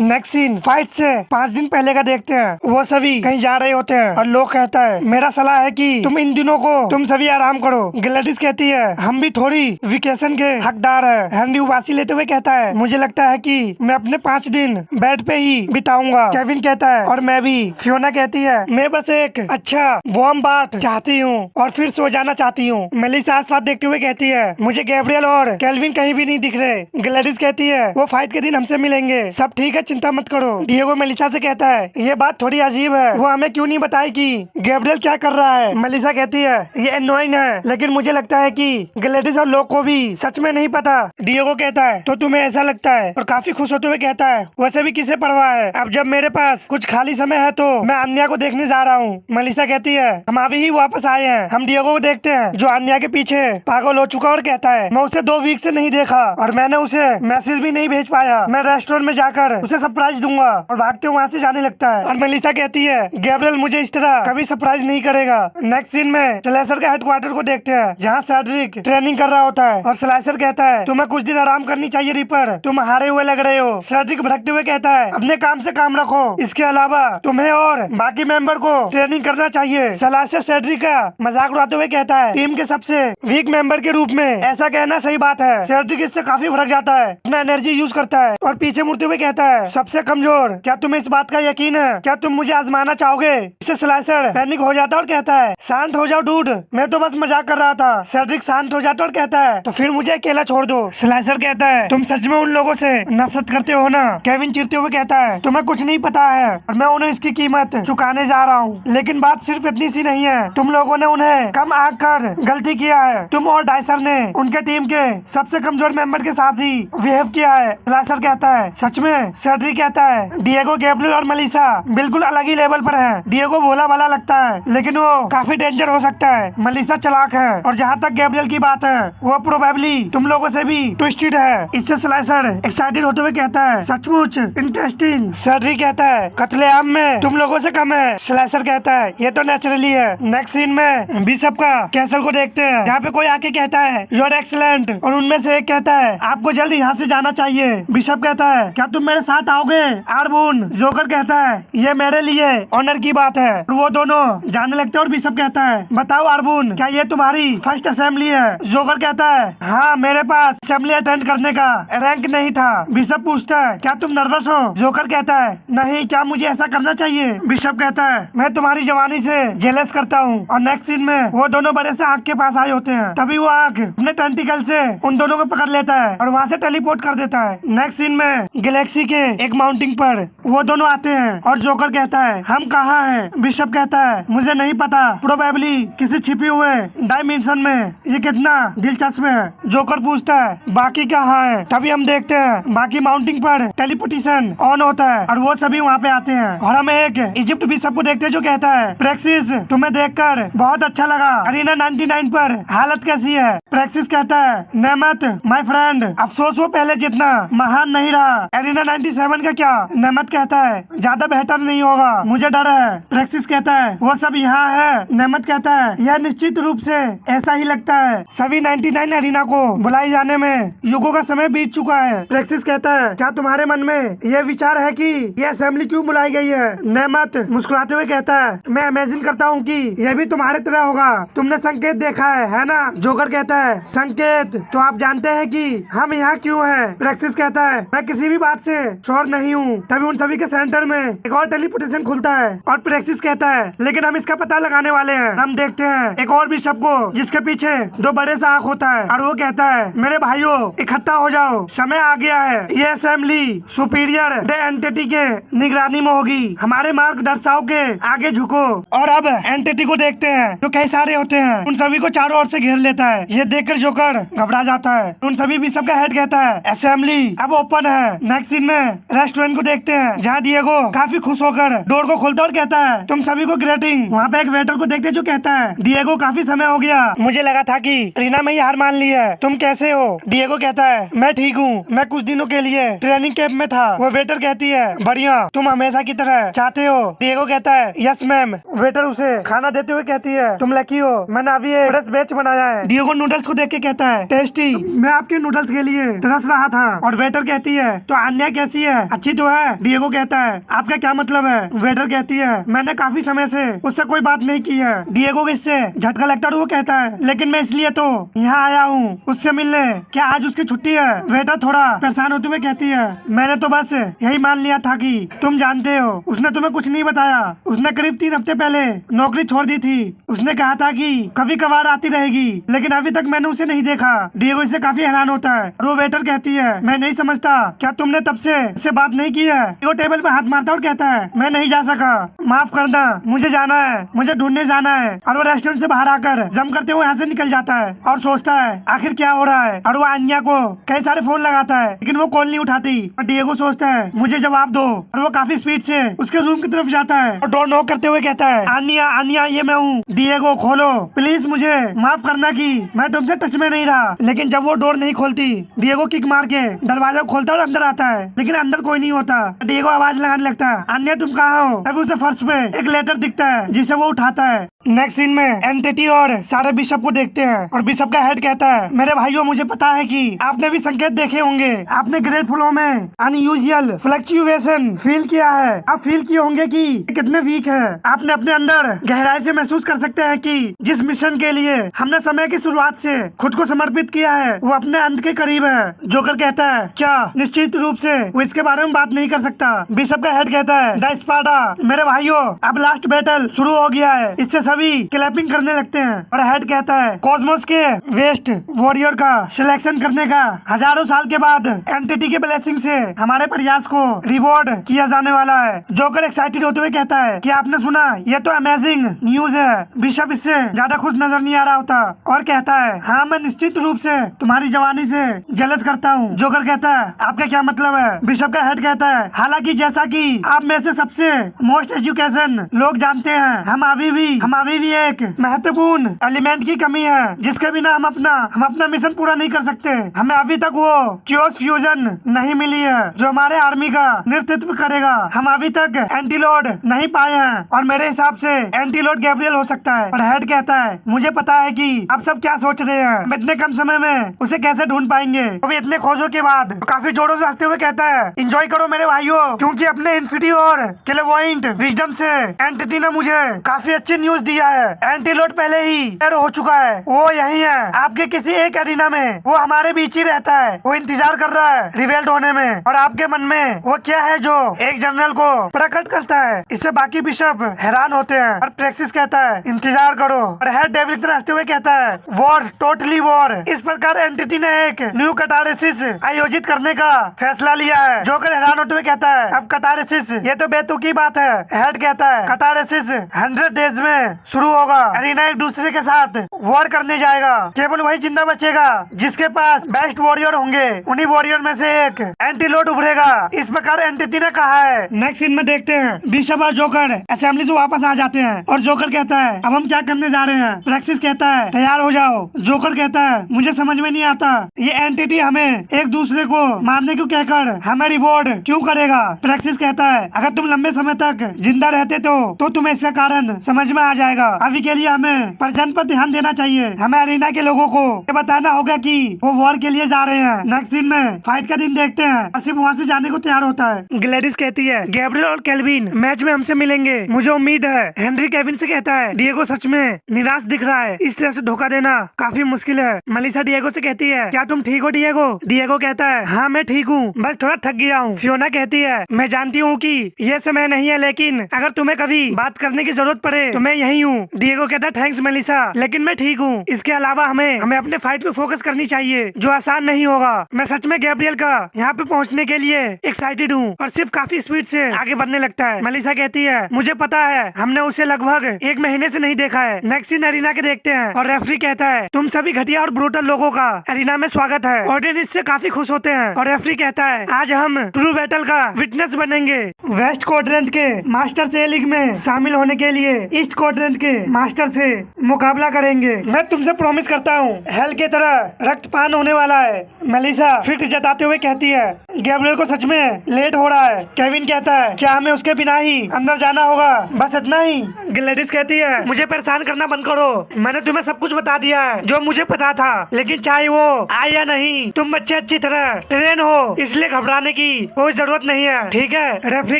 Next scene fight से 5 दिन पहले का देखते हैं। वो सभी कहीं जा रहे होते हैं और लोग कहता है मेरा सलाह है कि तुम इन दिनों को तुम सभी आराम करो। ग्लैडिस कहती है हम भी थोड़ी वेकेशन के हकदार है। हेनरी उबासी लेते हुए कहता है मुझे लगता है कि मैं अपने 5 दिन बेड पे ही बिताऊंगा। केविन कहता है और मैं भी। फियोना कहती है मैं बस एक अच्छा वार्म बाथ चाहती हूँ और फिर सो जाना चाहती हूँ। मेलिसा आसपास देखते हुए कहती है मुझे गैब्रियल और केल्विन कहीं भी नहीं दिख रहे। ग्लैडिस कहती है वो फाइट के दिन हमसे मिलेंगे, सब ठीक है चिंता मत करो। डिएगो मेलिसा से कहता है ये बात थोड़ी अजीब है, वो हमें क्यों नहीं बताई कि गैब्रियल क्या कर रहा है। मेलिसा कहती है ये एनोइंग है लेकिन मुझे लगता है कि ग्लैडिस और लोग को भी सच में नहीं पता। डिएगो कहता है तो तुम्हें ऐसा लगता है और काफी खुश होते हुए कहता है वैसे भी किसे परवाह है, अब जब मेरे पास कुछ खाली समय है तो मैं अन्या को देखने जा रहा हूँ। मेलिसा कहती है हम अभी ही वापस आए हैं। हम डिएगो को देखते हैं जो अन्या के पीछे पागल हो चुका और कहता है मैं उसे 2 वीक से नहीं देखा और मैंने उसे मैसेज भी नहीं भेज पाया। मैं रेस्टोरेंट में जाकर उसे सरप्राइज दूंगा और भागते हुए वहाँ से जाने लगता है। और मेलिसा कहती है गैब्रियल मुझे इस तरह कभी सरप्राइज नहीं करेगा। नेक्स्ट सीन में स्लाइसर का हेडक्वार्टर को देखते हैं जहाँ सेड्रिक ट्रेनिंग कर रहा होता है और स्लाइसर कहता है तुम्हें कुछ दिन आराम करनी चाहिए रीपर, तुम हारे हुए लग रहे हो। सेड्रिक भड़कते हुए कहता है अपने काम से काम रखो, इसके अलावा तुम्हें और बाकी मेंबर को ट्रेनिंग करना चाहिए। स्लाइसर सेड्रिक का मजाक उड़ाते हुए कहता है टीम के सबसे वीक मेंबर के रूप में ऐसा कहना सही बात है। सेड्रिक इससे काफी भड़क जाता है, अपना एनर्जी यूज करता है और पीछे मुड़ते हुए कहता है सबसे कमजोर, क्या तुम्हें इस बात का यकीन है, क्या तुम मुझे आजमाना चाहोगे। इससे स्लाइसर पैनिक हो जाता है और कहता है शांत हो जाओ डूड, मैं तो बस मजाक कर रहा था। सेड्रिक शांत हो जाता है और कहता है तो फिर मुझे अकेला छोड़ दो। स्लाइसर कहता है तुम सच में उन लोगों से नफरत करते हो ना। केविन चिढ़ते हुए कहता है तुम्हें कुछ नहीं पता है और मैं उन्हें इसकी कीमत चुकाने जा रहा हूँ। लेकिन बात सिर्फ इतनी सी नहीं है, तुम लोगों ने उन्हें कम आंक कर गलती किया है। तुम और डाइसर ने उनके टीम के सबसे कमजोर मेंबर के साथ ही बिहेव किया है। स्लाइसर कहता है सच में। सेड्रिक कहता है डिएगो, गैब्रियल और मेलिसा बिल्कुल अलग ही लेवल पर हैं। डिएगो भोला भाला लगता है लेकिन वो काफी डेंजर हो सकता है। मेलिसा चालाक है और जहाँ तक गैब्रियल की बात है वो प्रोबेबली तुम लोगों से भी ट्विस्टेड है। इससे स्लाइसर एक्साइटेड होते हुए कहता है सचमुच इंटरेस्टिंग। सेड्रिक कहता है कत्लेआम में तुम लोगों से कम है। स्लाइसर कहता है ये तो नेचुरली है। नेक्स्ट सीन में बिशप का कैसल को देखते हैं जहाँ पे कोई आके कहता है यू आर एक्सीलेंट और उनमें से एक कहता है आपको जल्द यहाँ से जाना चाहिए। बिशप कहता है क्या तुम मेरे साथ आओगे आर्बून। जोकर कहता है ये मेरे लिए ऑनर की बात है। वो दोनों जाने लगते हैं और बिशप कहता है बताओ आर्बून क्या ये तुम्हारी फर्स्ट असेंबली है। जोकर कहता है हाँ मेरे पास असेंबली अटेंड करने का रैंक नहीं था। बिशप पूछता है क्या तुम नर्वस हो। जोकर कहता है नहीं, क्या मुझे ऐसा करना चाहिए। बिशप कहता है मैं तुम्हारी जवानी से जेलस करता हूँ। और नेक्स्ट सीन में वो दोनों बड़े से आग के पास आए होते हैं, तभी वो आग अपने टेंटिकल से उन दोनों को पकड़ लेता है और वहाँ से टेलीपोर्ट कर देता है। नेक्स्ट सीन में गैलेक्सी के एक माउंटिंग पर वो दोनों आते हैं और जोकर कहता है हम कहाँ हैं। बिशप कहता है मुझे नहीं पता, प्रोबेबली किसी छिपी हुए डायमेंशन में। ये कितना दिलचस्प है। जोकर पूछता है बाकी कहाँ है। तभी हम देखते हैं बाकी माउंटिंग पर टेलीपोर्टेशन ऑन होता है और वो सभी वहाँ पे आते हैं और हम एक इजिप्ट बिशप को देखते हैं जो कहता है प्रेक्सिस तुम्हें देखकर बहुत अच्छा लगा। अरीना 99 पर हालत कैसी है। प्रेक्सिस कहता है नेमत माय फ्रेंड, अफसोस वो पहले जितना महान नहीं रहा। एरिना 97 का क्या। नेमत कहता है ज्यादा बेहतर नहीं होगा, मुझे डर है। प्रेक्सिस कहता है वो सब यहाँ है। नेमत कहता है यह निश्चित रूप से ऐसा ही लगता है, सभी 99 एरिना को बुलाई जाने में युगों का समय बीत चुका है। प्रेक्सिस कहता है क्या तुम्हारे मन में यह विचार है कि यह असेंबली क्यों बुलाई गई है। नेमत मुस्कुराते हुए कहता है मैं इमेजिन करता हूँ कि यह भी तुम्हारे तरह होगा, तुमने संकेत देखा है ना। जोकर कहता है संकेत, तो आप जानते हैं कि हम यहाँ क्यों हैं। प्रेक्सिस कहता है मैं किसी भी बात से श्योर नहीं हूँ। तभी उन सभी के सेंटर में एक और टेलीपोर्टेशन खुलता है और प्रेक्सिस कहता है लेकिन हम इसका पता लगाने वाले हैं। हम देखते हैं एक और बिशप को जिसके पीछे 2 बड़े से आँख होता है और वो कहता है मेरे भाइयों इकट्ठा हो जाओ, समय आ गया है। ये असेंबली सुपीरियर द एंटिटी के निगरानी में होगी, हमारे मार्गदर्शकों के आगे झुको। और अब एंटिटी को देखते हैं जो कई सारे होते हैं, उन सभी को चारों ओर से घेर लेता है। ये देखकर जोकर घबरा जाता है। उन सभी बिशप का हेड कहता है असेंबली अब ओपन है। नेक्स्ट सीन में रेस्टोरेंट को देखते हैं जहाँ डिएगो काफी खुश होकर डोर को खोलता और कहता है तुम सभी को ग्रेटिंग। वहाँ पे एक वेटर को देखते जो कहता है डिएगो काफी समय हो गया, मुझे लगा था कि रीना में ही हार मान ली है, तुम कैसे हो। डिएगो कहता है मैं ठीक हूँ, मैं कुछ दिनों के लिए ट्रेनिंग कैंप में था। वो वेटर कहती है बढ़िया, तुम हमेशा की तरह चाहते हो। डिएगो कहता है यस मैम। वेटर उसे खाना देते हुए कहती है तुम लकी हो, मैंने अभी एक फ्रेश बैच बनाया है। डिएगो नूडल्स को देख के कहता है टेस्टी, मैं आपके नूडल्स के लिए तरस रहा था। और वेटर कहती है तो अन्या कैसी है। है? अच्छी तो है। डिएगो कहता है आपका क्या मतलब है? वेटर कहती है मैंने काफी समय से उससे कोई बात नहीं की है। डिएगो इससे झटका लगता है, वो कहता है लेकिन मैं इसलिए तो यहाँ आया हूँ उससे मिलने। क्या आज उसकी छुट्टी है? वेटर थोड़ा परेशान होते हुए कहती है मैंने तो बस यही मान लिया था कि तुम जानते हो। उसने तुम्हें कुछ नहीं बताया। उसने करीब 3 हफ्ते पहले नौकरी छोड़ दी थी। उसने कहा था कि कभी कभार आती रहेगी, लेकिन अभी तक मैंने उसे नहीं देखा। डिएगो इससे काफी हैरान होता है। वो वेटर कहती है मैं नहीं समझता, क्या तुमने तब से उससे बात नहीं की है? वो टेबल पे हाथ मारता और कहता है मैं नहीं जा सका, माफ करना, मुझे जाना है, मुझे ढूंढने जाना है। और वो रेस्टोरेंट से बाहर आकर जम करते हुए यहाँ से निकल जाता है और सोचता है आखिर क्या हो रहा है। और वो आन्या को कई सारे फोन लगाता है लेकिन वो कॉल नहीं उठाती। और डिएगो सोचता है मुझे जवाब दो। और वो काफी स्पीड से उसके रूम की तरफ जाता है और डोर नॉक करते हुए कहता है आन्या आन्या ये मैं हूँ। डिएगो खोलो प्लीज, मुझे माफ करना कि मैं तुमसे टच में नहीं रहा। लेकिन जब वो डोर नहीं खोलती, डिएगो किक मार के दरवाजा खोलता और अंदर आता है, लेकिन अंदर कोई नहीं होता। डिएगो आवाज लगाने लगता है आन्या तुम कहाँ हो? तभी उसे फर्श पे एक लेटर दिखता है जिसे वो उठाता है। नेक्स्ट सीन में एंटिटी और सारे बिशप को देखते हैं और बिशप का हेड कहता है मेरे भाइयों मुझे पता है कि आपने भी संकेत देखे होंगे। आपने ग्रेट फ्लो में अनयूजुअल फ्लक्चुएशन फील किया है। आप फील किए होंगे कि कितने वीक है। आपने अपने अंदर गहराई से महसूस कर सकते हैं कि जिस मिशन के लिए हमने समय की शुरुआत से खुद को समर्पित किया है वो अपने अंत के करीब है। जोकर कहता है क्या? निश्चित रूप से वो इसके बारे में बात नहीं कर सकता। बिशप का हेड कहता है द स्पार्टा मेरे भाइयों अब लास्ट बैटल शुरू हो गया है। इससे सभी क्लैपिंग करने लगते हैं। और हेड कहता है कॉस्मोस के वेस्ट वॉरियर का सिलेक्शन करने का हजारों साल के बाद एंटिटी के ब्लेसिंग से हमारे प्रयास को रिवॉर्ड किया जाने वाला है। जोकर एक्साइटेड होते हुए कहता है कि आपने सुना, ये तो अमेजिंग न्यूज है। बिशप इससे ज्यादा खुश नजर नहीं आ रहा होता और कहता है हाँ मैं निश्चित रूप से तुम्हारी जवानी से जेलस करता हूँ। जोकर कहता है आपका क्या मतलब है? बिशप का हेड कहता है हालांकि जैसा कि आप में से सबसे मोस्ट एजुकेशन लोग जानते हैं, हम अभी भी एक महत्वपूर्ण एलिमेंट की कमी है जिसके बिना हम अपना मिशन पूरा नहीं कर सकते। हमें अभी तक वो क्योस फ्यूजन नहीं मिली है जो हमारे आर्मी का नेतृत्व करेगा। हम अभी तक एंटीलोड नहीं पाए हैं और मेरे हिसाब से एंटीलोड गैब्रियल हो सकता है। और हेड कहता है मुझे पता है कि आप सब क्या सोच रहे हैं, हम इतने कम समय में उसे कैसे ढूंढ पाएंगे। वो भी इतने खोजों के बाद काफी जोरों से हंसते हुए कहता है एंजॉय करो मेरे भाइयों, क्योंकि अपने इन्फिनिटी और क्लेवॉइंट विजडम से एंटिटी ने मुझे काफी अच्छी न्यूज दिया है। एंटीलोड पहले ही हो चुका है, वो यही है आपके किसी एक एरिना में। वो हमारे बीच ही रहता है, वो इंतजार कर रहा है रिवेल्ट होने में। और आपके मन में वो क्या है जो एक जनरल को प्रकट करता है? इससे बाकी बिशप हैरान होते हैं और प्रेक्सिस कहता है इंतजार करो। और हेड डेविल की तरह हंसते हुए कहता है वॉर, टोटली वॉर। इस प्रकार एंटिटी ने एक न्यू कटारसिस आयोजित करने का फैसला लिया है। जोकर हैरान होते हुए कहता है अब कटारसिस ये तो बेतुकी बात है। हेड कहता है कटारसिस 100 डेज में शुरू होगा। एरिना एक दूसरे के साथ वॉर करने जाएगा। केवल वही जिंदा बचेगा जिसके पास बेस्ट वॉरियर होंगे। उन्हीं वॉरियर में से एक एंटीलोड उभरेगा। इस प्रकार एंटिटी ने कहा है। नेक्स्ट सीन में देखते हैं बिशप और जोकर असेंबली से वापस आ जाते हैं और जोकर कहता है अब हम क्या करने जा रहे हैं? प्रेक्सिस कहता है तैयार हो जाओ। जोकर कहता है मुझे समझ में नहीं आता ये एंटिटी हमें एक दूसरे को मारने को कहकर हमें रिवॉर्ड क्यों करेगा? प्रेक्सिस कहता है अगर तुम लंबे समय तक जिंदा रहते तो तुम्हें इसका कारण समझ में आ जाएगा। अभी के लिए हमें प्रेजेंट पर ध्यान देना चाहिए। हमें एरिना के लोगों को ये बताना होगा कि वो वॉर के लिए जा रहे हैं। नेक्स्ट सीन में फाइट का दिन देखते हैं और सिर्फ वहाँ से जाने को तैयार होता है। ग्लैडिस कहती है गैब्रियल और केल्विन मैच में हमसे मिलेंगे, मुझे उम्मीद है। हेनरी केविन से कहता है डिएगो सच में निराश दिख रहा है, इस तरह से धोखा देना काफी मुश्किल है। मलिसा डिएगो से कहती है क्या तुम ठीक हो डिएगो? डिएगो कहता है हाँ मैं ठीक हूँ, बस थोड़ा थक गया हूँ। फियोना कहती है मैं जानती हूँ कि ये समय नहीं है, लेकिन अगर तुम्हें कभी बात करने की जरूरत पड़े तो मैं यही हूँ। डिएगो कहता है थैंक्स मेलिसा, लेकिन मैं ठीक हूँ। इसके अलावा हमें अपने फाइट पे फोकस करनी चाहिए जो आसान नहीं होगा। मैं सच में गैब्रियल का यहाँ पे पहुँचने के लिए एक्साइटेड हूँ। और सिर्फ काफी स्पीड से आगे बढ़ने लगता है। मेलिसा कहती है मुझे पता है, हमने उसे लगभग 1 महीने से नहीं देखा है। नेक्स्ट सीन एरिना के देखते हैं और रेफरी कहता है तुम सभी घटिया और ब्रूटल लोगों का एरिना में स्वागत है। ऑडियंस इससे काफी खुश होते हैं और रेफरी कहता है आज हम ट्रू बैटल का विटनेस बनेंगे। वेस्ट क्वाड्रेंट के मास्टर से लीग में शामिल होने के लिए ईस्ट क्वाड्रेंट के मास्टर से मुकाबला करेंगे। मैं तुमसे प्रॉमिस करता हूँ हेल के तरह रक्तपान होने वाला है। मेलिसा फिक्र जताते हुए कहती है गैब्रियल को सच में लेट हो रहा है। केविन कहता है क्या हमें उसके बिना ही अंदर जाना होगा? बस इतना ही। ग्लैडिस कहती है मुझे परेशान करना बंद करो, मैंने तुम्हें सब कुछ बता दिया है जो मुझे पता था। लेकिन चाहे वो आए या नहीं, तुम बच्चे अच्छी तरह ट्रेन हो, इसलिए घबराने की की कोई जरूरत नहीं है, ठीक है। रेफरी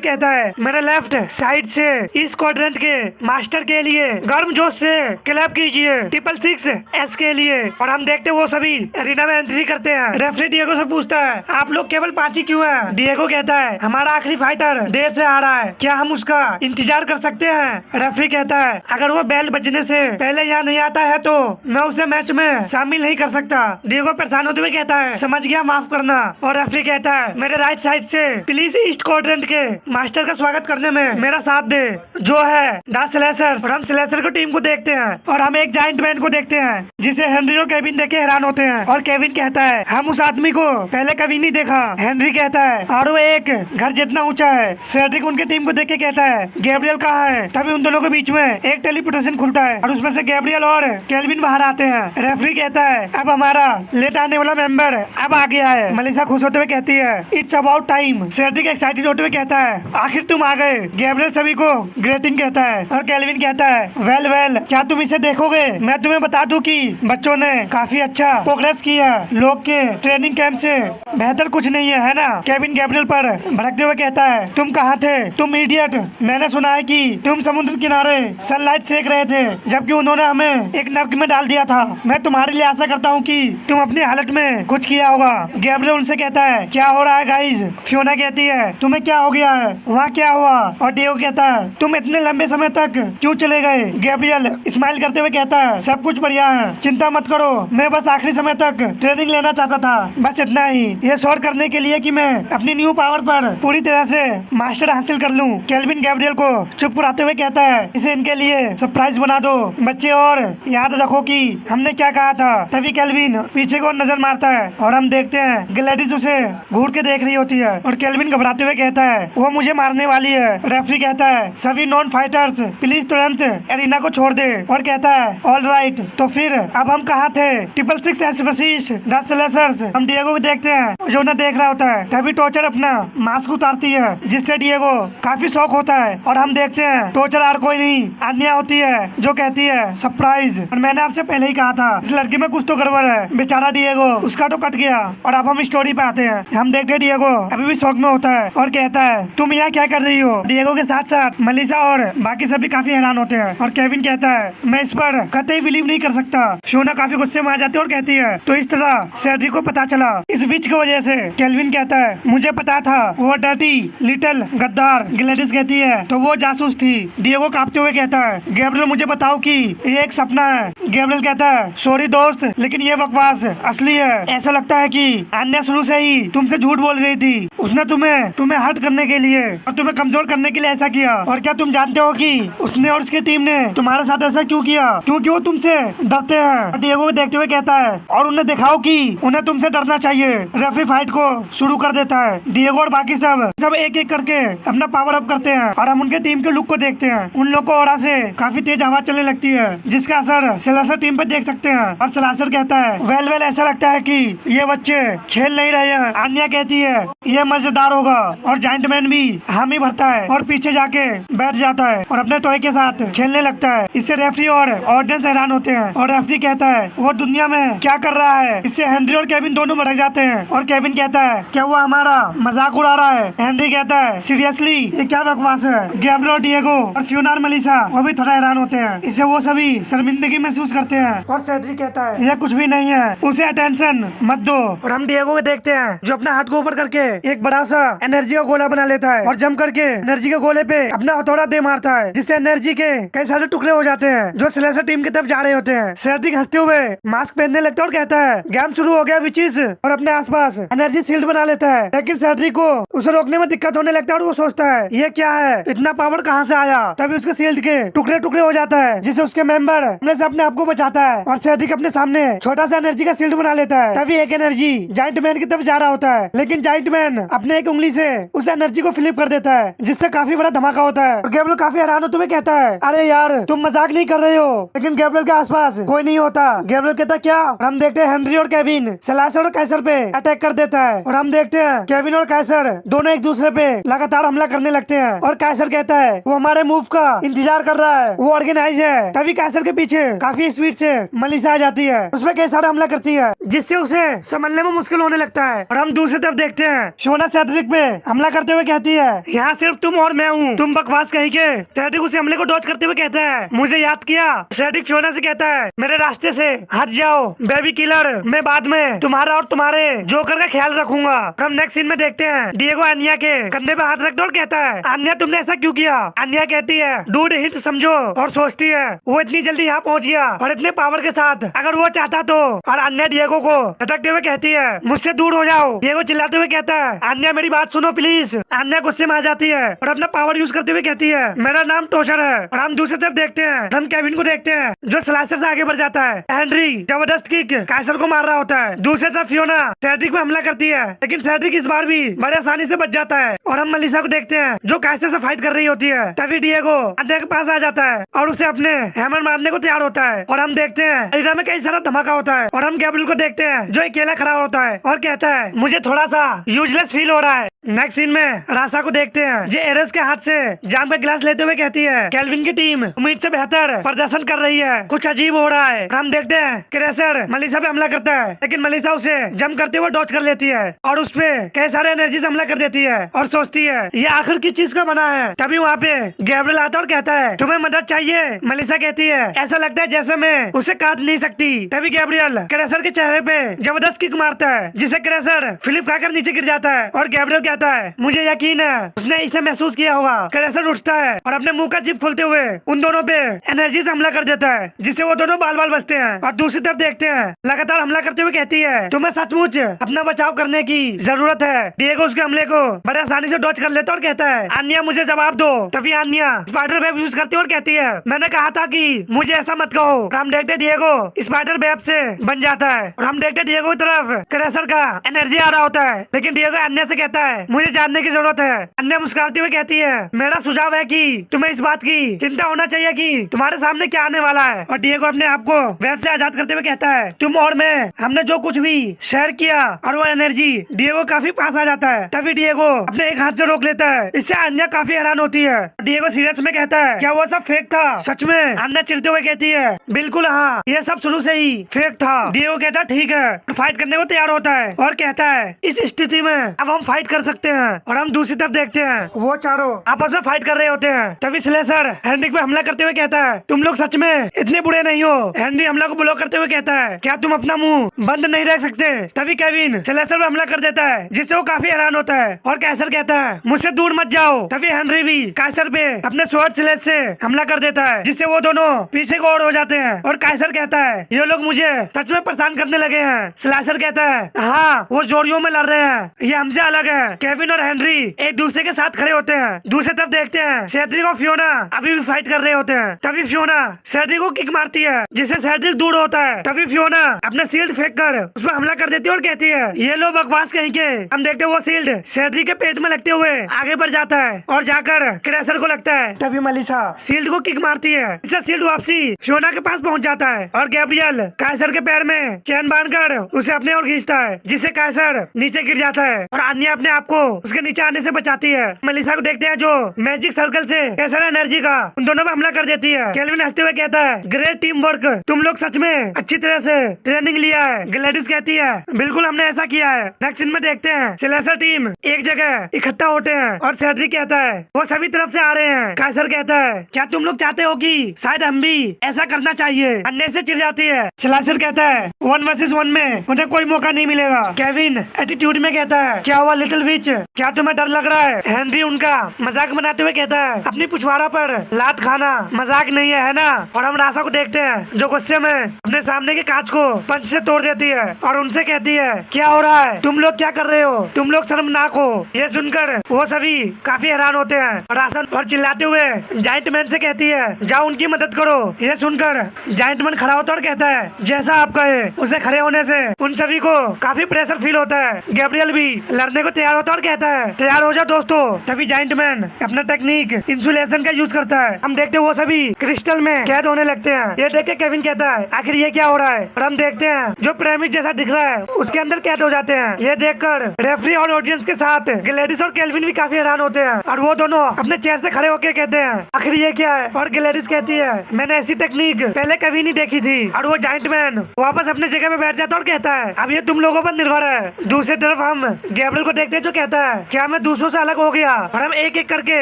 कहता है मेरे लेफ्ट साइड से इस क्वाड्रेंट के मास्टर के लिए गर्म जोश से क्लैप कीजिए 666S के लिए। और हम देखते वो सभी एरिना में एंट्री करते हैं। रेफरी डिएगो से पूछता है आप लोग केवल 5 ही क्यों हैं? डिएगो कहता है हमारा आखिरी फाइटर देर से आ रहा है, क्या हम उसका इंतजार कर सकते हैं? रेफरी कहता है अगर वो बेल बजने से पहले यहाँ नहीं आता है तो मैं उसे मैच में शामिल नहीं कर सकता। डिएगो परेशान होते हुए कहता है समझ गया, माफ करना। और रेफरी कहता है मेरे राइट साइड से प्लीज ईस्ट क्वाड्रेंट के मास्टर का स्वागत करने में मेरा साथ दे, जो है द स्लैशर्स। और हम स्लैशर को टीम को देखते हैं और हम एक जाइंट मैन को देखते हैं जिसे हेनरी और केविन देख के हैरान होते हैं। और केविन कहता है हम उस आदमी को पहले कभी नहीं देखा। हेनरी कहता है और वो एक घर जितना ऊंचा है। सेड्रिक उनके टीम को देख के कहता है गैब्रियल कहाँ है? तभी उन दोनों के बीच में एक टेलीपोर्टेशन खुलता है और उसमें से गैब्रियल और केल्विन बाहर आते हैं। रेफरी कहता है अब हमारा लेट आने वाला मेंबर अब आ गया है। मलिसा खुश होते हुए कहती है it's about time. Cedric excited होते हुए कहता है आखिर तुम आ गए। गैब्रियल सभी को ग्रेटिंग कहता है और केल्विन कहता है वेल वेल क्या तुम इसे देखोगे? मैं तुम्हें बता दूं कि बच्चों ने काफी अच्छा प्रोग्रेस किया, लोग के ट्रेनिंग कैंप से बेहतर कुछ नहीं है ना? केविन गैब्रियल पर भड़कते हुए कहता है तुम कहाँ थे तुम इडियट? मैंने सुना है कि तुम समुद्र किनारे सनलाइट सेक रहे थे जबकि उन्होंने हमें एक नर्क में डाल दिया था। मैं तुम्हारे लिए आशा करता हूँ कि तुम अपनी हालत में कुछ किया होगा। गैब्रियल उनसे कहता है क्या हो रहा है गाइज? फियोना कहती है तुम्हें क्या हो गया है? वहाँ क्या हुआ? और डिएगो कहता है तुम इतने लंबे समय तक क्यों चले गए? गैब्रियल स्माइल करते हुए कहता है सब कुछ बढ़िया है, चिंता मत करो, मैं बस आखिरी समय तक ट्रेनिंग लेना चाहता था, बस इतना ही। ये शोर करने के लिए कि मैं अपनी न्यू पावर पर पूरी तरह से मास्टर हासिल कर लूं। केल्विन गैब्रियल को चुप कराते हुए कहता है इसे इनके लिए सरप्राइज बना दो बच्चे, और याद रखो कि हमने क्या कहा था। तभी केल्विन पीछे को नजर मारता है और हम देखते हैं ग्लैडिस उसे घूर के देख रही होती है और केल्विन घबराते हुए कहता है वो मुझे मारने वाली है। रेफरी कहता है सभी नॉन फाइटर्स प्लीज तुरंत एरिना को छोड़ दे और कहता है ऑल राइट। तो फिर अब हम कहाँ थे? 666S the slashers. हम डिएगो को देखते हैं जो उन्हें देख रहा होता है। तभी टॉर्चर अपना मास्क उतारती है जिससे डिएगो काफी शौक होता है और हम देखते हैं टॉर्चर और कोई नहीं अन्या होती है जो कहती है सरप्राइज। और मैंने आपसे पहले ही कहा था इस लड़की में कुछ तो गड़बड़ है। बेचारा डिएगो उसका तो कट गया। और अब हम स्टोरी पे आते हैं। हम देखते हैं डिएगो अभी भी शौक में होता है और कहता है तुम यहाँ क्या कर रही हो? डिएगो के साथ साथ मलिसा और बाकी सभी काफी हैरान होते हैं और केविन कहता है मैं इस पर कतई बिलीव नहीं कर सकता। शोना काफी गुस्से में आ जाती है और कहती है तो इस तरह सेड्रिक को पता चला इस विच की वजह से। केल्विन कहता है मुझे पता था वो डर्टी लिटिल गद्दार। ग्लैडिस कहती है तो वो जासूस थी। डिएगो कांपते हुए कहता है गैब्रियल मुझे बताओ कि ये एक सपना है। गैब्रियल कहता है सॉरी दोस्त लेकिन ये बकवास असली है। ऐसा लगता है कि अन्या शुरू से ही तुमसे झूठ बोल रही थी। उसने तुम्हें हर्ट करने के लिए और तुम्हें कमजोर करने के लिए ऐसा किया। और क्या तुम जानते हो कि उसने और उसकी टीम ने तुम्हारे साथ ऐसा क्यों किया? क्योंकि वो तुमसे डरते हैं। डिएगो को देखते हुए कहता है और उन्हें दिखाओ कि उन्हें तुमसे डरना चाहिए। रेफरी फाइट को शुरू कर देता है। डिएगो और बाकी सब एक एक करके अपना पावर अप करते हैं और हम उनके टीम के लुक को देखते हैं। उन लोग को ऑरा से काफी तेज हवा चलने लगती है जिसका असर स्लैशर टीम पे देख सकते हैं। और स्लैशर कहता है वेल ऐसा लगता है कि ये बच्चे खेल नहीं रहे हैं। अन्या कहती है ये मजेदार होगा। और जाइंट मैन भी हामी भरता है और पीछे जाके बैठ जाता है और अपने टॉय के साथ खेलने लगता है। इससे रेफरी और ऑडियंस हैरान होते हैं। और रेफरी कहता है वो दुनिया में क्या कर रहा है? इससे हेनरी और केविन दोनों भड़क जाते हैं। और केविन कहता है क्या वो हमारा मजाक उड़ा रहा है? हेनरी कहता है सीरियसली ये क्या बकवास है? गैब्रियल, डिएगो और फियोना और मलिसा वो भी थोड़ा हैरान होते हैं। इससे वो सभी शर्मिंदगी महसूस करते हैं। और सेड्रिक कहता है ये कुछ भी नहीं है, उसे अटेंशन मत दो। और हम डिएगो को देखते हैं जो अपना हाथ को ऊपर करके एक बड़ा सा एनर्जी का गोला बना लेता है और जम करके एनर्जी के गोले पे अपना हथौड़ा दे मारता है जिससे एनर्जी के कई सारे टुकड़े हो जाते हैं जो स्लैशर टीम की तरफ जा रहे होते हैं। सेड्रिक हंसते हुए मास्क पहनने लगता है और कहता है गेम शुरू हो गया विचिस। और अपने आसपास एनर्जी शील्ड बना लेता है। लेकिन सेड्रिक को उसे रोकने में दिक्कत होने लगता है और वो सोचता है ये क्या है, इतना पावर कहाँ से आया? तभी उसके शील्ड के टुकड़े टुकड़े हो जाता है जिससे उसके मेंबर से अपने आप को बचाता है। और सेड्रिक अपने सामने छोटा सा एनर्जी का शील्ड बना लेता है। तभी एक एनर्जी जाइंट मैन की तरफ जा रहा होता है लेकिन जाइंट मैन अपने एक उंगली से उस एनर्जी को फ्लिप कर देता है जिससे काफी बड़ा धमाका होता है। और गैब्रियल काफी हैरान होते हुए कहता है अरे यार तुम मजाक नहीं कर रहे हो। लेकिन गैब्रियल के आसपास कोई नहीं होता। गैब्रियल कहता क्या? और हम देखते हैं हेनरी और केविन स्लैशर और कैसर पे अटैक कर देता है। और हम देखते हैं केविन और कैसर दोनों एक दूसरे पे लगातार हमला करने लगते हैं। और कैसर कहता है वो हमारे मूव का इंतजार कर रहा है, वो ऑर्गेनाइज है। तभी कैसर के पीछे काफी स्पीड से मलिसा आ जाती है, उसमें कई सारा हमला करती है जिससे उसे समझने में मुश्किल होने लगता है। और हम दूसरी तरफ देखते हैं। शोना सेड्रिक पे हमला करते हुए कहती है यहाँ सिर्फ तुम और मैं हूँ, तुम बकवास कहीं के। सेड्रिक उसे हमले को डॉज करते हुए कहता है मुझे याद किया। सेड्रिक फियोना से कहता है मेरे रास्ते से हट जाओ बेबी किलर, मैं बाद में तुम्हारा और तुम्हारे जोकर का ख्याल रखूंगा। हम नेक्स्ट सीन में देखते हैं डिएगो अन्या के कंधे पे हाथ रखता और कहता है अन्या तुमने ऐसा क्यों किया। अन्या कहती है डूड हिंट समझो, और सोचती है वो इतनी जल्दी यहाँ पहुँच गया और इतने पावर के साथ, अगर वो चाहता तो। और अन्या डिएगो को लटकते हुए कहती है मुझसे दूर हो जाओ। डिएगो चिल्लाते हुए कहता है अन्या मेरी बात सुनो प्लीज। अन्या गुस्से में आ जाती है और अपना पावर यूज करते हुए कहती है मेरा नाम टोशर है। और हम दूसरी तरफ देखते हैं, हम केविन को देखते हैं जो स्लाइसर से आगे बढ़ जाता है। हेनरी जबरदस्त किक काइसर को मार रहा होता है। दूसरी तरफ फियोना सेड्रिक पे हमला करती है, लेकिन सेड्रिक इस बार भी बड़े आसानी से बच जाता है। और हम मलिसा को देखते हैं जो काइसर से फाइट कर रही होती है। तभी डिएगो अन्या के पास आ जाता है और उसे अपने हैमर मारने को तैयार होता है। और हम देखते हैं एरिया में कई सारा धमाका होता है। और हम गैब्रियल को देखते हैं जो अकेला खड़ा होता है और कहता है मुझे थोड़ा सा यूजलेस फील हो रहा है। नेक्स्ट सीन में रासा को देखते हैं जो एरेस के हाथ से जाम का गिलास लेते हुए कहती है केल्विन की टीम उम्मीद से बेहतर प्रदर्शन कर रही है, कुछ अजीब हो रहा है। हम देखते हैं कि रेसर मलिसा पे हमला करता है, लेकिन मलिसा उसे जंप करते हुए डॉज कर लेती है और उस पे कई सारे एनर्जी से हमला कर देती है और सोचती है ये आखिर किस चीज का बना है। तभी वहाँ पे गैब्रियल आता और कहता है तुम्हें मदद चाहिए। मलिसा कहती है ऐसा लगता है जैसे मैं उसे काट नहीं सकती। तभी गैब्रियल क्रेसर के चेहरे पे जबरदस्त किक मारता है जिसे क्रेसर फ्लिप खाकर नीचे गिर जाता है। और गैब्रियल कहता है मुझे यकीन है उसने इसे महसूस किया होगा। क्रेसर उठता है और अपने मुंह का जिप खोलते हुए उन दोनों पे एनर्जी से हमला कर देता है जिससे वो दोनों बाल बाल बचते हैं। और दूसरी तरफ देखते हैं लगातार हमला करते हुए कहती है तुम्हें सचमुच अपना बचाव करने की जरूरत है। डिएगो उसके हमले को बड़े आसानी से डॉज कर लेता और कहता है अन्या मुझे जवाब दो। तभी अन्या स्पाइडर वेब यूज करती है और कहती है मैंने कहा था कि मुझे ऐसा मत कहो। और हम देखते डिएगो स्पाइडर वेब से बन जाता है और हम देखते डिएगो की तरफ क्रेसर का एनर्जी आ रहा होता है, लेकिन डिएगो अन्या से कहता है मुझे जानने की जरूरत है। अन्या मुस्कुराती हुई कहती है मेरा सुझाव है कि तुम्हें इस बात की चिंता होना चाहिए कि तुम्हारे सामने क्या आने वाला है। और डिएगो अपने आप को वेब से आजाद करते हुए कहता है तुम और मैं हमने जो कुछ भी शेयर किया और वो एनर्जी डिएगो काफी पास आ जाता है। तभी डिएगो अपने एक हाथ से रोक लेता है, इससे अन्या काफी हैरान होती है। डिएगो सीरियस में कहता है क्या वो सब फेक था सच में। अन्या चिढ़ते हुए कहती है बिल्कुल हाँ, ये सब शुरू से ही फेक था। डिएगो कहता है ठीक है, फाइट करने को तैयार होता है और कहता है इस स्थिति में अब हम फाइट कर सकते हैं। और हम दूसरी तरफ देखते हैं वो चारों आपस में फाइट कर रहे होते हैं। तभी स्लेशर हेनरी पे हमला करते हुए कहता है तुम लोग सच में इतने बुरे नहीं हो। हेनरी हमला को ब्लॉक करते हुए कहता है क्या तुम अपना मुंह बंद नहीं रख सकते। तभी केविन स्लेशर पे हमला कर देता है जिससे वो काफी हैरान होता है और काइसर कहता है मुझसे दूर मत जाओ। तभी हेनरी भी काइसर पे अपने स्वॉर्ड स्लेश से हमला कर देता है जिससे वो दोनों पीछे को और हो जाते हैं। और काइसर कहता है ये लोग मुझे सच में परेशान करने लगे हैं। स्लेशर कहता है हाँ वो जोड़ियों में लड़ रहे हैं, ये हमसे अलग है। केविन और हेनरी एक दूसरे के साथ खड़े होते हैं। दूसरी तरफ देखते हैं सेड्रिक और फियोना अभी भी फाइट कर रहे होते हैं। तभी फियोना सेड्रिक को किक मारती है जिससे सेड्रिक दूर होता है। तभी फियोना अपने शील्ड फेंक कर उस पर हमला कर देती है और कहती है ये लो बकवास कहीं के। हम देखते हैं वो शील्ड सेड्रिक के पेट में लगते हुए आगे बढ़ जाता है और जाकर क्रेसर को लगता है। तभी मलिसा शील्ड को किक मारती है, इससे शील्ड वापसी फियोना के पास पहुंच जाता है। और गैब्रियल काइसर के पैर में चैन बांधकर उसे अपने ओर खींचता है जिससे काइसर नीचे गिर जाता है और अन्या अपने आप को उसके नीचे आने से बचाती है। मलिसा को देखते हैं जो मैजिक सर्कल से कैसर एनर्जी का उन दोनों में हमला कर देती है। केल्विन हंसते हुए कहता है ग्रेट टीम वर्क, तुम लोग सच में अच्छी तरह से ट्रेनिंग लिया है। ग्लैडिस कहती है बिल्कुल हमने ऐसा किया है। नेक्स्ट सीन में देखते हैं स्लेशर टीम एक जगह इकट्ठा होते हैं और सेड्रिक कहता है वो सभी तरफ से आ रहे हैं। काइसर कहता है क्या तुम लोग चाहते हो कि शायद हम भी ऐसा करना चाहिए। अन्य से चिढ़ जाती है। स्लेशर कहता है 1 वर्सेस 1 में उन्हें कोई मौका नहीं मिलेगा। केविन एटीट्यूड में कहता है क्या हुआ लिटिल विच, क्या तुम्हें डर लग रहा है। हेनरी उनका मजाक बनाते हुए कहता है अपनी पिछवाड़ा पर लात खाना मजाक नहीं है ना। और हम रासा को देखते हैं जो गुस्से में अपने सामने के कांच को पंच से तोड़ देती है और उनसे कहती है क्या हो रहा है, तुम लोग क्या कर रहे हो, तुम लोग शर्मनाक हो। ये सुनकर वो सभी काफी हैरान होते हैं और रासा और चिल्लाते हुए जाइंट मैन से कहती है जाओ उनकी मदद करो। ये सुनकर जाइंट मैन खड़ा होता और कहता है जैसा आप कहे। उसे खड़े होने से उन सभी को काफी प्रेशर फील होता है। गैब्रियल भी लड़ने को तैयार होता होता है और कहता है तैयार हो जाओ दोस्तों। तभी जाइंट मैन अपना टेक्निक इंसुलेशन का यूज करता है। हम देखते हैं वो सभी क्रिस्टल में कैद होने लगते हैं। ये देख के केविन कहता है आखिर ये क्या हो रहा है, और हम देखते हैं जो पिरामिड जैसा दिख रहा है उसके अंदर कैद हो जाते हैं। ये देखकर रेफरी और ऑडियंस के साथ ग्लैडिस और केल्विन भी काफी हैरान होते हैं और वो दोनों अपने चेयर से खड़े होकर कहते हैं आखिर ये क्या है। और ग्लैडिस कहती है मैंने ऐसी टेक्निक पहले कभी नहीं देखी थी। और वो जाइंट मैन वापस अपने जगह पे बैठ जाता है और कहता है अब ये तुम लोगों पर निर्भर है। दूसरी तरफ हम गैब्रियल को देखते हैं जो कहता है क्या मैं दूसरों से अलग हो गया। और हम एक एक करके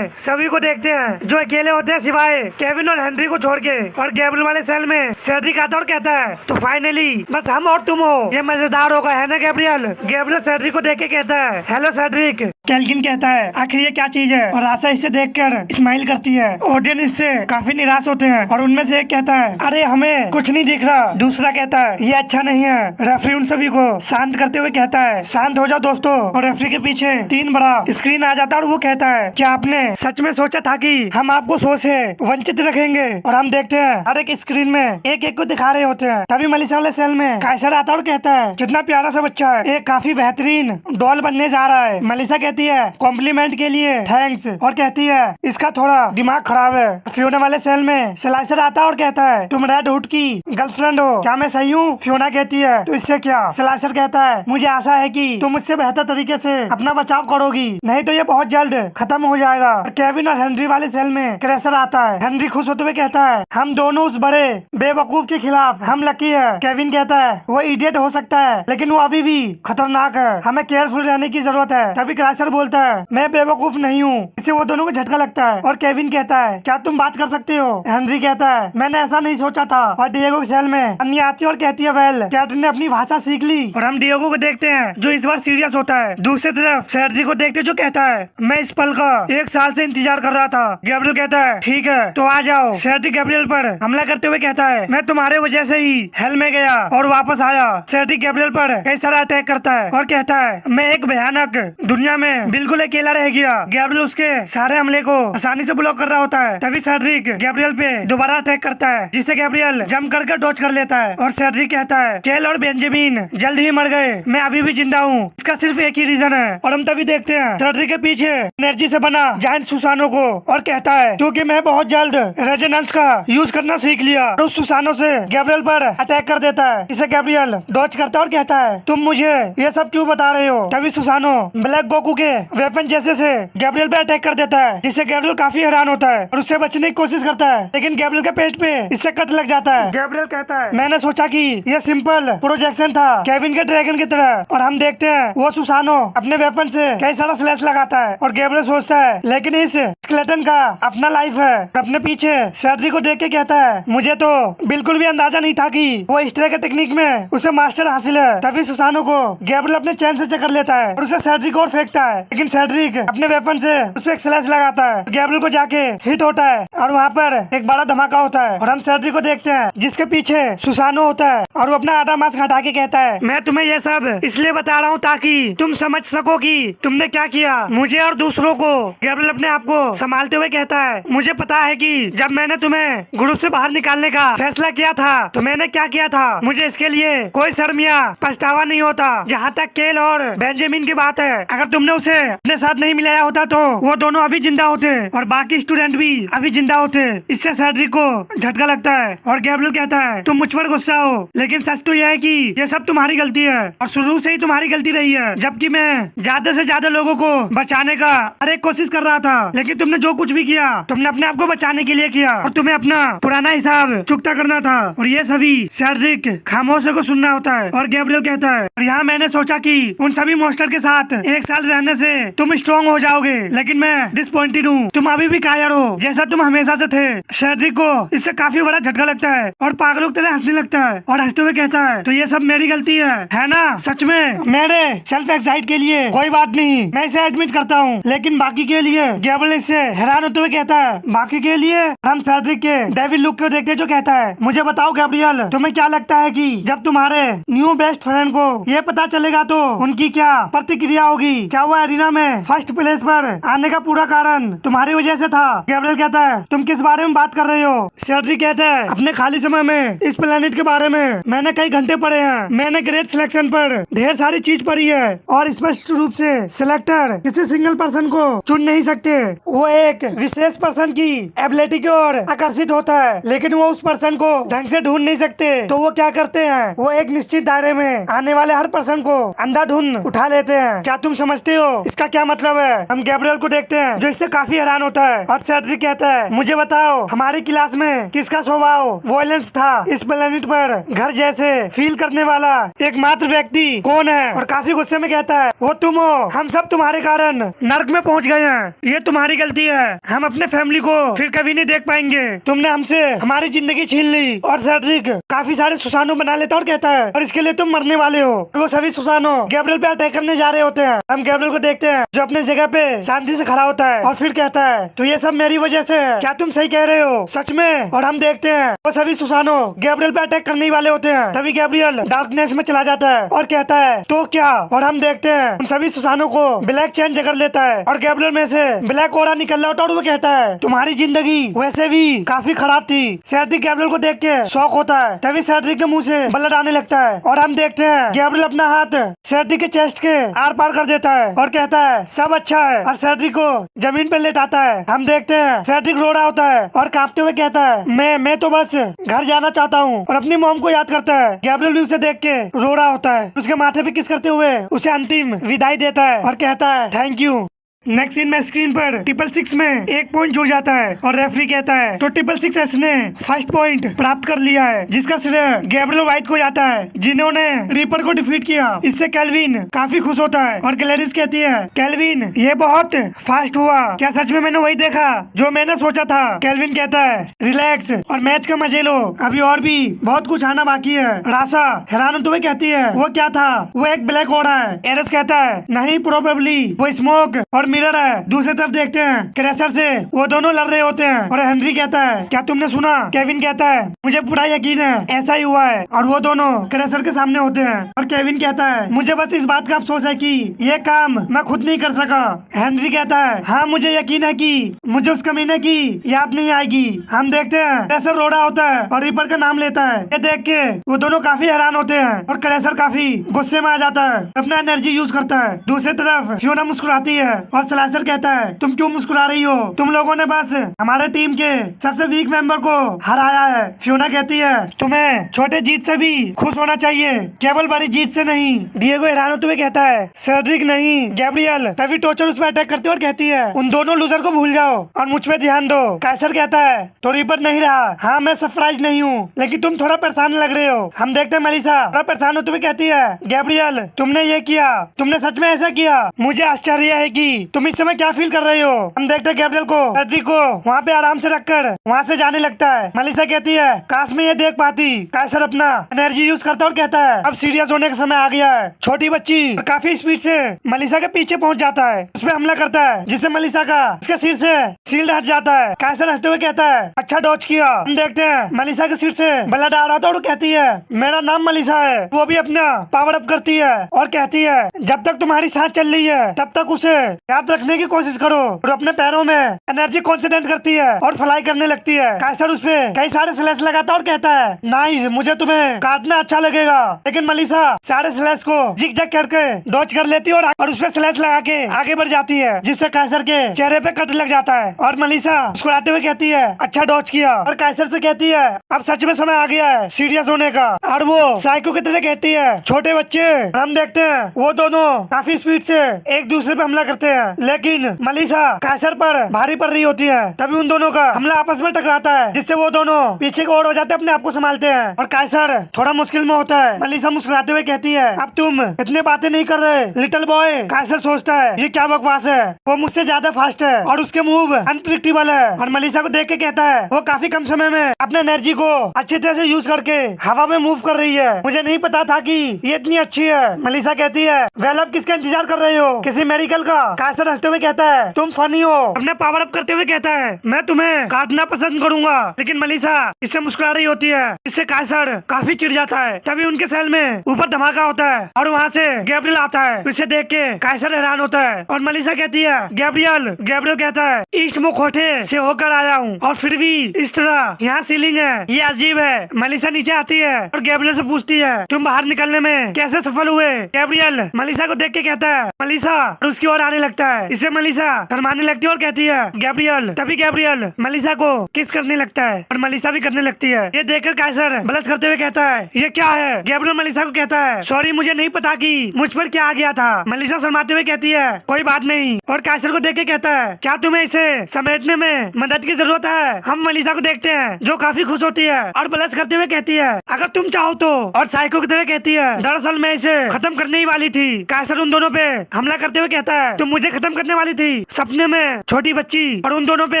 सभी को देखते हैं जो अकेले होते हैं सिवाय केविन और हेनरी को छोड़ के। और गैब्रियल वाले सेल में सेड्रिक आता है और कहता है तो फाइनली बस हम और तुम हो, ये मजेदार होगा है ना गैब्रियल। गैब्रियल सेड्रिक को देख के कहता है हेलो सेड्रिक। केल्विन कहता है आखिर ये क्या चीज है, और आशा इसे देखकर स्माइल करती है। ऑडियंस इससे काफी निराश होते हैं और उनमें से एक कहता है अरे हमें कुछ नहीं दिख रहा। दूसरा कहता है ये अच्छा नहीं है। रेफरी उन सभी को शांत करते हुए कहता है शांत हो जाओ दोस्तों। और रेफरी के पीछे 3 बड़ा स्क्रीन आ जाता है और वो कहता है क्या आपने सच में सोचा था कि हम आपको शो से वंचित रखेंगे। और हम देखते हैं हर एक स्क्रीन में एक एक को दिखा रहे होते हैं। तभी मलिसा वाले सेल में काइसर आता है और कहता है कितना प्यारा सा बच्चा है, एक काफी बेहतरीन डॉल बनने जा रहा है। मलिसा कहती है कॉम्प्लीमेंट के लिए थैंक्स, और कहती है इसका थोड़ा दिमाग खराब है। फ्योना वाले सेल में स्लाइसर आता है और कहता है तुम रेड हुड की गर्लफ्रेंड हो, क्या मैं सही हूँ। फ्योना कहती है तो इससे क्या। स्लाइसर कहता है मुझे आशा है कि तुम मुझसे बेहतर तरीके से अपना बचाव करोगी, नहीं तो ये बहुत जल्द खत्म हो जाएगा। केविन और हेनरी वाले सेल में क्रैशर आता है। हेनरी खुश होते हुए कहता है हम दोनों उस बड़े बेवकूफ के खिलाफ हम लकी है। केविन कहता है वो इडियट हो सकता है लेकिन वो अभी भी खतरनाक है, हमें केयरफुल रहने की जरूरत है। तभी क्रैशर बोलता है मैं बेवकूफ नहीं हूँ। इससे वो दोनों को झटका लगता है और केविन कहता है क्या तुम बात कर सकते हो। हेनरी कहता है मैंने ऐसा नहीं सोचा था। और डिएगो के सेल में अन्य आती है और कहती है वेल कैटरीन ने अपनी भाषा सीख ली। और हम डिएगो को देखते हैं जो इस बार सीरियस होता है। दूसरी तरफ सेड्रिक को देखते जो कहता है मैं इस पल का 1 साल से इंतजार कर रहा था। गैब्रियल कहता है ठीक है तो आ जाओ। सेड्रिक गैब्रियल पर हमला करते हुए कहता है मैं तुम्हारे वजह से ही हेल में गया और वापस आया। सेड्रिक गैब्रियल पर कई सारा अटैक करता है और कहता है मैं एक भयानक दुनिया में बिल्कुल अकेला रह गया। गैब्रियल उसके सारे हमले को आसानी से ब्लॉक कर रहा होता है। तभी सेड्रिक गैब्रियल पे दोबारा अटैक करता है जिससे गैब्रियल जंप करके डॉज कर लेता है। और सेड्रिक कहता है केल और बेंजामिन जल्द ही मर गए, मैं अभी भी जिंदा हूँ, इसका सिर्फ एक ही रीजन है। और हम तभी देखते हैं सेड्रिक के पीछे एनर्जी से बना जायंट सुसानो को और कहता है क्योंकि मैं बहुत जल्द रेजोनेंस का यूज करना सीख लिया। और उस सुसानो से गैब्रियल पर अटैक कर देता है। इसे गैब्रियल डॉज करता है और कहता है तुम मुझे ये सब क्यों बता रहे हो। तभी सुसानो ब्लैक गोकू के वेपन जैसे से गैब्रियल पे अटैक कर देता है जिससे गैब्रियल काफी हैरान होता है और उससे बचने की कोशिश करता है लेकिन गैब्रियल के पेट पे इससे कट लग जाता है। गैब्रियल कहता है मैंने सोचा कि ये सिंपल प्रोजेक्शन था केविन के ड्रैगन की तरह। और हम देखते हैं वो सुसानो अपने वेपन से कई सारा स्लैश लगाता है और गैब्रियल सोचता है लेकिन इस स्केलेटन का अपना लाइफ है। अपने पीछे सेड्रिक को देख के कहता है मुझे तो बिल्कुल भी अंदाजा नहीं था कि वो इस तरह के टेक्निक में उसे मास्टर हासिल है। तभी सुसानो को गैब्रियल अपने चैन से चकर लेता है और उसे सेड्रिक और फेंकता है लेकिन सेड्रिक अपने वेपन से उस पर एक स्लैश लगाता है। गैब्रियल को जाके हिट होता है और वहाँ पर एक बड़ा धमाका होता है। और हम सेड्रिक को देखते हैं जिसके पीछे सुसानो होता है और वो अपना आधा मास्क हटा के कहता है मैं तुम्हें ये सब इसलिए बता रहा हूँ ताकि तुम समझ सको कि तुमने क्या किया मुझे और दूसरों को। गैब्रियल अपने आप को संभालते हुए कहता है मुझे पता है कि जब मैंने तुम्हें ग्रुप से बाहर निकालने का फैसला किया था तो मैंने क्या किया था, मुझे इसके लिए कोई शर्म या पछतावा नहीं होता। जहाँ तक केल और बेंजामिन की बात है, अगर तुमने उसे अपने साथ नहीं मिलाया होता तो वो दोनों अभी जिंदा होते और बाकी स्टूडेंट भी अभी जिंदा होते। इससे सेड्रिक को झटका लगता है और गैब्रियल कहता है तुम मुझ पर गुस्सा हो लेकिन सच तो यह है कि ये सब तुम्हारी गलती है और शुरू से ही तुम्हारी गलती रही है। जबकि मैं ज्यादा से ज्यादा लोगों को बचाने का हर एक कोशिश कर रहा था लेकिन तुमने जो कुछ भी किया तुमने अपने आप को बचाने के लिए किया और तुम्हें अपना पुराना हिसाब चुकता करना था और ये सभी सेड्रिक खामोशी को सुनना होता है। और गैब्रियल कहता है और यहाँ मैंने सोचा कि उन सभी मॉन्स्टर के साथ 1 साल रहने से तुम स्ट्रॉन्ग हो जाओगे लेकिन मैं डिसअपॉइंटेड हूँ, तुम अभी भी कायर हो जैसा तुम हमेशा से थे। सेड्रिक को इससे काफी बड़ा झटका लगता है और पागलों की तरह हंसने लगता है और हंसते हुए कहता है तो ये सब मेरी गलती है ना। सच में मेरे सेल्फ एक्साइट के लिए कोई बात नहीं, मैं इसे एडमिट करता हूँ लेकिन बाकी के लिए। गैब्रियल इससे हैरान होते हुए कहता है बाकी के लिए। हम सेड्रिक के डेविल लुक को देखते जो कहता है मुझे बताओ गैब्रियल तुम्हें क्या लगता है कि जब तुम्हारे न्यू बेस्ट फ्रेंड को ये पता चलेगा तो उनकी क्या प्रतिक्रिया होगी, क्या वो वो एरिना में फर्स्ट प्लेस पर आने का पूरा कारण तुम्हारी वजह से था। गैब्रियल कहता है तुम किस बारे में बात कर रहे हो? सेड्रिक कहता है अपने खाली समय में इस प्लेनेट के बारे में मैंने कई घंटे पढ़े हैं। मैंने ग्रेट सिलेक्शन पर ढेर सारी चीज पढ़ी है और स्पष्ट रूप से सिलेक्टर किसी सिंगल पर्सन को चुन नहीं सकते। वो एक विशेष पर्सन की एबिलिटी की ओर आकर्षित होता है, लेकिन वो उस पर्सन को ढंग से ढूंढ नहीं सकते। तो वो क्या करते हैं, वो एक निश्चित दायरे में आने वाले हर पर्सन को अंधाधुंध उठा लेते हैं। क्या तुम समझते हो इसका क्या मतलब है? हम गैब्रियल को देखते हैं जो इससे काफी हैरान होता है और सेड्रिक कहता है मुझे बताओ हमारी क्लास में किसका स्वभाव वॉयलेंस था? इस प्लेनेट पर घर जैसे फील करने वाला एकमात्र व्यक्ति कौन है? और काफी गुस्से में कहता है वो तुम हो। हम सब तुम्हारे कारण नर्क में पहुंच गए हैं। ये तुम्हारी गलती है। हम अपने फैमिली को फिर कभी नहीं देख पाएंगे। तुमने हमसे हमारी जिंदगी छीन ली। और सेड्रिक काफी सारे सुसानो बना लेता और कहता है और इसके लिए तुम मरने वाले हो। वो सभी सुसानो गैब्रियल पे अटैक करने जा रहे होते हैं। हम गैब्रियल को देखते हैं जो अपने जगह पे शांति से खड़ा होता है और फिर कहता है तो ये सब मेरी वजह से है। क्या तुम सही कह रहे हो सच में? और हम देखते हैं वो सभी सुसानो गैब्रियल पे अटैक करने वाले होते हैं। तभी गैब्रियल डार्कनेस में चला जाता है और कहता है तो क्या? और हम देखते हैं उन सभी सुसानो को ब्लैक चैन जकड़ लेता है और गैब्रियल में से ब्लैक ओरा निकल रहा होता है और वो कहता है तुम्हारी जिंदगी वैसे भी काफी खराब थी। सेड्रिक गैब्रियल को देख के शॉक होता है। तभी सेड्रिक के मुंह से ब्लड आने लगता है और हम देखते हैं गैब्रियल अपना हाथ सेड्रिक के चेस्ट के आर पार कर देता है और कहता है सब अच्छा है और सेड्रिक को जमीन पर लेटाता है। हम देखते हैं सेड्रिक रो रहा होता है और कांपते हुए कहता है मैं तो बस घर जाना चाहता हूँ और अपनी मॉम को याद करता है। गैब्रियल भी उसे देख के रो रहा होता है। उसके माथे पे किस करते हुए उसे अंतिम विदाई देता है और कहता है थैंक यू। नेक्स्ट सीन में स्क्रीन पर 666 में एक पॉइंट जुड़ जाता है और रेफरी कहता है तो 666 ने फर्स्ट पॉइंट प्राप्त कर लिया है, जिसका श्रेय गैब्रियल व्हाइट को जाता है जिन्होंने रीपर को डिफीट किया। इससे केल्विन काफी खुश होता है और ग्लैडिस कहती है केल्विन ये बहुत फास्ट हुआ। क्या सच में मैंने वही देखा जो मैंने सोचा था? केल्विन कहता है रिलैक्स और मैच का मजे लो, अभी और भी बहुत कुछ आना बाकी है। रासा हैरान होते हुए कहती है वो क्या था? वो एक ब्लैक ओरा है। एरस कहता है नहीं प्रोबेबली वो स्मोक और मिरर है। दूसरी तरफ देखते हैं क्रेशर से वो दोनों लड़ रहे होते हैं और हेनरी कहता है क्या तुमने सुना? केविन कहता है मुझे पूरा यकीन है ऐसा ही हुआ है और वो दोनों क्रेशर के सामने होते हैं और केविन कहता है मुझे बस इस बात का अफसोस है कि ये काम मैं खुद नहीं कर सका। हेनरी कहता है हाँ मुझे यकीन है कि मुझे उस कमीने की याद नहीं आएगी। हम देखते हैं क्रेशर रो रहा होता है और रीपर का नाम लेता है। ये देख के वो दोनों काफी हैरान होते हैं और क्रेशर काफी गुस्से में आ जाता है, अपना एनर्जी यूज करता है। दूसरी तरफ फियोना मुस्कुराती है और स्लाइसर कहता है तुम क्यों मुस्कुरा रही हो? तुम लोगों ने बस हमारे टीम के सबसे वीक मेंबर को हराया है। फियोना कहती है तुम्हें छोटे जीत से भी खुश होना चाहिए, केवल बड़ी जीत से नहीं। डिएगो हैरान होते हुए कहता है सेड्रिक नहीं गैब्रियल। तभी टोचर उस पर अटैक करती है और कहती है उन दोनों लूजर को भूल जाओ और मुझ पे ध्यान दो। कैसर कहता है तो रीपर नहीं रहा। हाँ मैं सरप्राइज नहीं हूँ लेकिन तुम थोड़ा परेशान लग रहे हो। हम देखते हैं मेलिसा थोड़ा परेशान होते हुए कहती है गैब्रियल तुमने ये किया, तुमने सच में ऐसा किया? मुझे आश्चर्य है कि तुम इस समय क्या फील कर रहे हो। हम देखते हैं गैब्रियल को सेड्रिक को वहाँ पे आराम से रखकर वहाँ से जाने लगता है। मेलिसा कहती है काश मैं ये देख पाती। कैसर अपना एनर्जी यूज करता है और कहता है अब सीरियस होने का समय आ गया है। छोटी बच्ची काफी स्पीड से मेलिसा के पीछे पहुँच जाता है, उस पर हमला करता है जिससे मेलिसा का उसके सिर से शील्ड हट जाता है। कैसर हंसते हुए कहता है अच्छा डॉज किया। हम देखते हैं मेलिसा के सिर से ब्लड आ रहा था और वो कहती है मेरा नाम मेलिसा है। वो भी अपना पावर अप करती है और कहती है जब तक तुम्हारी सांस चल रही है तब तक उसे याद रखने की कोशिश करो। और अपने पैरों में एनर्जी कॉन्सेंट्रेट करती है और फ्लाई करने लगती है। कैसर उस पे कई सारे स्लैश लगाता है और कहता है नाइस, मुझे तुम्हें काटना अच्छा लगेगा। लेकिन मेलिसा सारे स्लैश को जिग जैग करके डॉज कर लेती है और उस पे स्लैश लगा के आगे बढ़ जाती है जिससे कैसर के चेहरे पे कट लग जाता है। और मेलिसा मुस्कुराते हुए कहती है अच्छा डॉज किया और कैसर से कहती है अब सच में समय आ गया है सीरियस होने का। और वो साइको की तरह कहती है छोटे बच्चे। हम देखते हैं वो दोनों काफी स्पीड से एक दूसरे पे हमला करते हैं लेकिन मेलिसा कैसर पर भारी पड़ रही होती है। तभी उन दोनों का हमला आपस में टकराता है जिससे वो दोनों पीछे को ओर हो जाते हैं, अपने आप को संभालते हैं और कैसर थोड़ा मुश्किल में होता है। मेलिसा मुस्कुराते हुए कहती है अब तुम इतनी बातें नहीं कर रहे लिटिल बॉय। कैसर सोचता है ये क्या बकवास है, वो मुझसे ज्यादा फास्ट है और उसके मूव अनप्रिडिक्टेबल है। और मेलिसा को देख के कहता है वो काफी कम समय में अपने एनर्जी को अच्छी तरह से यूज करके हवा में मूव कर रही है। मुझे नहीं पता था कि ये इतनी अच्छी है। मेलिसा कहती है वेल अब किसका इंतजार कर रहे हो, किसी मेडिकल का? कैसर कैसर हंसते हुए कहता है तुम फनी हो। अपने पावर अप करते हुए कहता है मैं तुम्हें काटना पसंद करूंगा, लेकिन मलिसा इससे मुस्कुरा रही होती है। इससे कैसर काफी चिढ़ जाता है। तभी उनके सेल में ऊपर धमाका होता है और वहाँ से गैब्रियल आता है। इसे देख के कैसर हैरान होता है और मलिसा कहती है गैब्रियल। गैब्रियल कहता है ईस्ट मुखौटे से होकर आया हूँ और फिर भी इस तरह यहाँ सीलिंग है, ये अजीब है। मलिसा नीचे आती है और गैब्रियल से पूछती है तुम बाहर निकलने में कैसे सफल हुए। गैब्रियल मलिसा को देख के कहता है मलिसा और उसकी ओर आने लगता है। इसे मलिसा शर्माने लगती है और कहती है गैब्रियल। तभी गैब्रियल मलिसा को किस करने लगता है और मलिसा भी करने लगती है। ये देखकर कैसर बलस करते हुए कहता है ये क्या है। गैब्रियल मलिसा को कहता है सॉरी मुझे नहीं पता कि मुझ पर क्या आ गया था। मलिसा शर्माते हुए कहती है कोई बात नहीं और कैसर को देख के कहता है क्या तुम्हें इसे समेटने में मदद की जरूरत है। हम मलिसा को देखते हैं जो काफी खुश होती है और बलस करते हुए कहती है अगर तुम चाहो तो, और साइको की तरह कहती है दरअसल मैं इसे खत्म करने ही वाली थी। कैसर उन दोनों पे हमला करते हुए कहता है तुम मुझे खत्म करने वाली थी सपने में छोटी बच्ची, और उन दोनों पे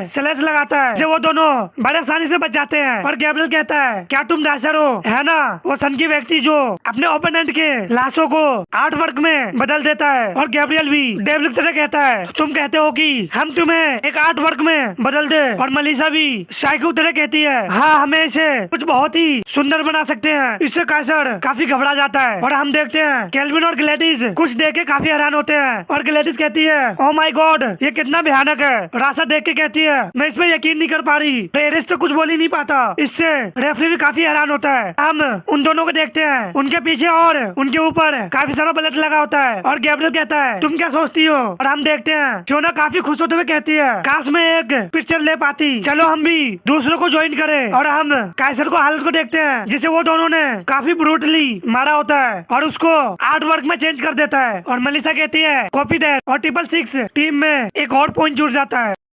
स्लैश लगाता है। वो दोनों बड़े आसानी से बच जाते हैं और गैब्रियल कहता है क्या तुम डांसर हो, है ना, वो सन की व्यक्ति जो अपने ओपोनेंट के लाशों को आर्ट वर्क में बदल देता है। और गैब्रियल भी डेविल की तरह कहता है तुम कहते हो कि हम तुम्हें एक आर्ट वर्क में बदल दे। और मलिसा भी साइको की तरह कहती है हाँ हमें इसे कुछ बहुत ही सुंदर बना सकते हैं। इससे कैसर काफी घबरा जाता है और हम देखते हैं केल्विन और ग्लैडिस कुछ देख के काफी हैरान होते हैं। और ग्लैडिस कहती है ओह माय गॉड ये कितना भयानक है। रासा देख के कहती है मैं इस पे यकीन नहीं कर पा रही। एरिस तो कुछ बोल ही नहीं पाता। इससे रेफरी भी काफी हैरान होता है। हम उन दोनों को देखते हैं, उनके पीछे और उनके ऊपर काफी सारा ब्लड लगा होता है। और गैब्रियल कहता है तुम क्या सोचती हो। और हम देखते हैं फियोना काफी खुश होते हुए कहती है काश मैं एक पिक्चर ले पाती, चलो हम भी दूसरों को ज्वाइन करें। और हम कैसर को हालत को देखते हैं जिसे वो दोनों ने काफी ब्रूटली मारा होता है और उसको आर्ट वर्क में चेंज कर देता है। और मलिसा कहती है कॉपी दैट और 666 टीम में एक और पॉइंट जुड़ जाता है।